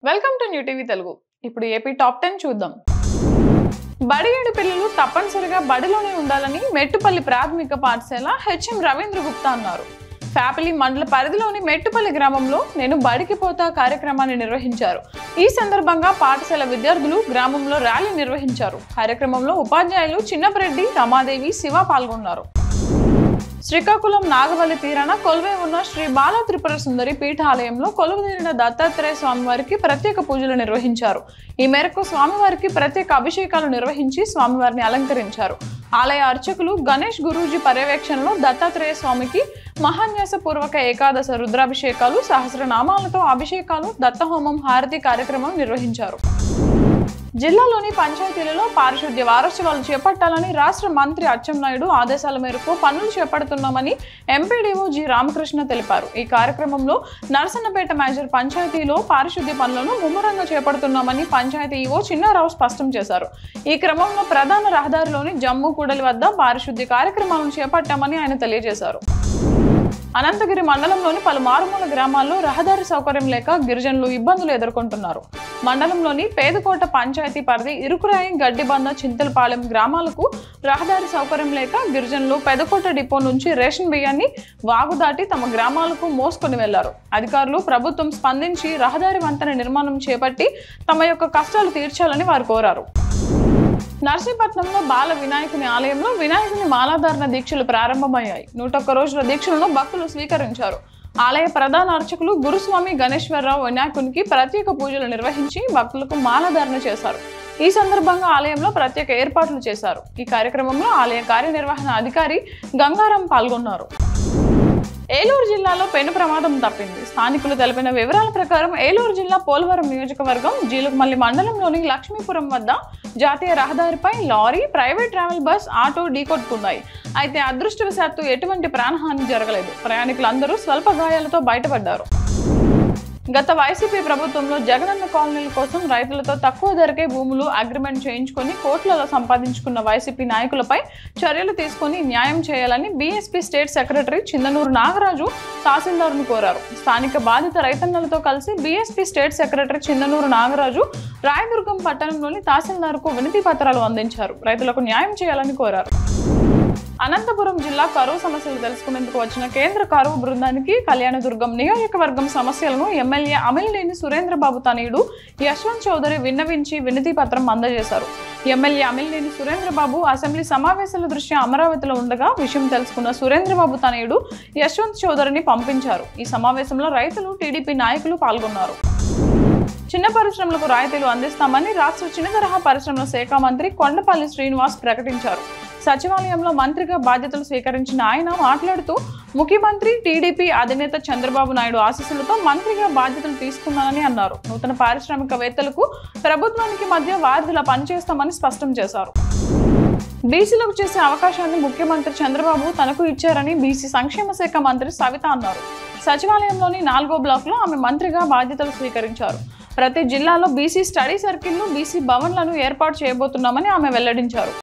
Welcome to new TV Telugu. ఇప్పుడు AP top 10 చూద్దాం. బడియేడు పిల్లలు తప్పనిసరిగా బడిలోనే ఉండాలని మెట్టుపల్లి ప్రాథమిక పాఠశాల హెచ్ఎం రవీంద్ర గుప్తా అన్నారు. ఫ్యాపిలి మండల పరిధిలోని మెట్టుపల్లి గ్రామంలో నేను బడికి పోతా కార్యక్రమాన్ని నిర్వహించారు. ఈ సందర్భంగా పాఠశాల విద్యార్థులు గ్రామంలో ర్యాలీ నిర్వహించారు. కార్యక్రమంలో ఉపాధ్యాయులు చిన్నపరెడ్డి, రమాదేవి, శివ పాల్గొన్నారు. శ్రీకాకుళం నాగవల్లి తీరాన కొలువై ఉన్న శ్రీ బాల త్రిపుర సుందరి పీఠాలయంలో కొలువుదీరిన దత్తాత్రేయ స్వామివారికి ప్రత్యేక పూజలు నిర్వహించారు. ఈ మేరకు స్వామివారికి ప్రత్యేక అభిషేకాలు నిర్వహించి స్వామివారిని అలంకరించారు. ఆలయ అర్చకులు గణేష్ గురూజీ పర్యవేక్షణలో దత్తాత్రేయ స్వామికి మహాన్యాసపూర్వక ఏకాదశ రుద్రాభిషేకాలు, సహస్రనామాలతో అభిషేకాలు, దత్తహోమం, హారతి కార్యక్రమం నిర్వహించారు. జిల్లాలోని పంచాయతీలలో పారిశుద్ధ్య వారోత్సవాలు చేపట్టాలని రాష్ట్ర మంత్రి అచ్చెన్నాయుడు ఆదేశాల మేరకు పనులు చేపడుతున్నామని ఎంపీడీఓ జి రామకృష్ణ తెలిపారు. ఈ కార్యక్రమంలో నర్సన్నపేట మేజర్ పంచాయతీలో పారిశుద్ధ్య పనులను ముమ్మరంగా చేపడుతున్నామని పంచాయతీ ఈవో చిన్నారావు స్పష్టం చేశారు. ఈ క్రమంలో ప్రధాన రహదారిలోని జమ్ము కూడలి వద్ద పారిశుద్ధ్య కార్యక్రమాలను చేపట్టామని ఆయన తెలియజేశారు. అనంతగిరి మండలంలోని పలు మారుమూల గ్రామాల్లో రహదారి సౌకర్యం లేక గిరిజనులు ఇబ్బందులు ఎదుర్కొంటున్నారు. మండలంలోని పేదకోట పంచాయతీ పరిధి ఇరుకురాయి, గడ్డిబంద, చింతలపాలెం గ్రామాలకు రహదారి సౌకర్యం లేక గిరిజనులు పెదకోట డిపో నుంచి రేషన్ బియ్యాన్ని వాగు దాటి తమ గ్రామాలకు మోసుకొని వెళ్లారు. అధికారులు, ప్రభుత్వం స్పందించి రహదారి వంతెన నిర్మాణం చేపట్టి తమ యొక్క కష్టాలు తీర్చాలని వారు కోరారు. నర్సీపట్నంలో బాల వినాయకుని ఆలయంలో వినాయకుని మాలాధారణ దీక్షలు ప్రారంభమయ్యాయి. 101 రోజుల దీక్షలను భక్తులు స్వీకరించారు. ఆలయ ప్రధాన అర్చకులు గురుస్వామి గణేశ్వరరావు వినాయకునికి ప్రత్యేక పూజలు నిర్వహించి భక్తులకు మాలాధారణ చేశారు. ఈ సందర్భంగా ఆలయంలో ప్రత్యేక ఏర్పాట్లు చేశారు. ఈ కార్యక్రమంలో ఆలయ కార్యనిర్వహణ అధికారి గంగారాం పాల్గొన్నారు. ఏలూరు జిల్లాలో పెను ప్రమాదం తప్పింది. స్థానికులు తెలిపిన వివరాల ప్రకారం ఏలూరు జిల్లా పోలవరం నియోజకవర్గం జీలుగుమల్లి మండలంలోని లక్ష్మీపురం వద్ద జాతీయ రహదారిపై lorry, private travel bus, auto ఢీకొట్టుకున్నాయి. అయితే అదృష్టవశాత్తు ఎటువంటి ప్రాణహాని జరగలేదు. ప్రయాణికులందరూ స్వల్ప గాయాలతో బయటపడ్డారు. గత వైసీపీ ప్రభుత్వంలో జగనన్న కాలనీల కోసం రైతులతో తక్కువ ధరకే భూములు అగ్రిమెంట్ చేయించుకొని కోట్లలో సంపాదించుకున్న వైసీపీ నాయకులపై చర్యలు తీసుకుని న్యాయం చేయాలని BSP state secretary Chindanuru Nagaraju తహసీల్దార్ను కోరారు. స్థానిక బాధిత రైతన్నలతో కలిసి BSP state secretary Chindanuru Nagaraju Rayadurgam పట్టణంలోని తహసీల్దార్కు వినతి పత్రాలు అందించారు. రైతులకు న్యాయం చేయాలని కోరారు. అనంతపురం జిల్లా కరువు సమస్యలు తెలుసుకునేందుకు వచ్చిన కేంద్ర కరువు బృందానికి కళ్యాణదుర్గం నియోజకవర్గం సమస్యలను ఎమ్మెల్యే అమిలినేని సురేంద్రబాబు తనయుడు యశ్వంత్ చౌదరి విన్నవించి వినతి పత్రం అందజేశారు. ఎమ్మెల్యే అమిలినేని సురేంద్రబాబు అసెంబ్లీ సమావేశాల దృష్ట్యా అమరావతిలో ఉండగా విషయం తెలుసుకున్న సురేంద్రబాబు తనయుడు యశ్వంత్ చౌదరిని పంపించారు. ఈ సమావేశంలో రైతులు, టీడీపీ నాయకులు పాల్గొన్నారు. చిన్న పరిశ్రమలకు రాయితీలు అందిస్తామని రాష్ట్ర చిన్న తరహా పరిశ్రమల శాఖ మంత్రి కొండపల్లి శ్రీనివాస్ ప్రకటించారు. సచివాలయంలో మంత్రిగా బాధ్యతలు స్వీకరించిన ఆయన మాట్లాడుతూ, ముఖ్యమంత్రి, టీడీపీ అధినేత చంద్రబాబు నాయుడు ఆశీస్సులతో మంత్రిగా బాధ్యతలు తీసుకున్నానని అన్నారు. నూతన పారిశ్రామికవేత్తలకు ప్రభుత్వానికి మధ్య వారధిలా పనిచేస్తామని స్పష్టం చేశారు. బీసీలకు చేసే అవకాశాన్ని ముఖ్యమంత్రి చంద్రబాబు తనకు ఇచ్చారని బీసీ సంక్షేమ శాఖ మంత్రి సవిత అన్నారు. సచివాలయంలోని 4వ బ్లాక్లో ఆమె మంత్రిగా బాధ్యతలు స్వీకరించారు. ప్రతి జిల్లాలో బీసీ స్టడీ సర్కిళ్లు, బీసీ భవన్లను ఏర్పాటు చేయబోతున్నామని ఆమె వెల్లడించారు.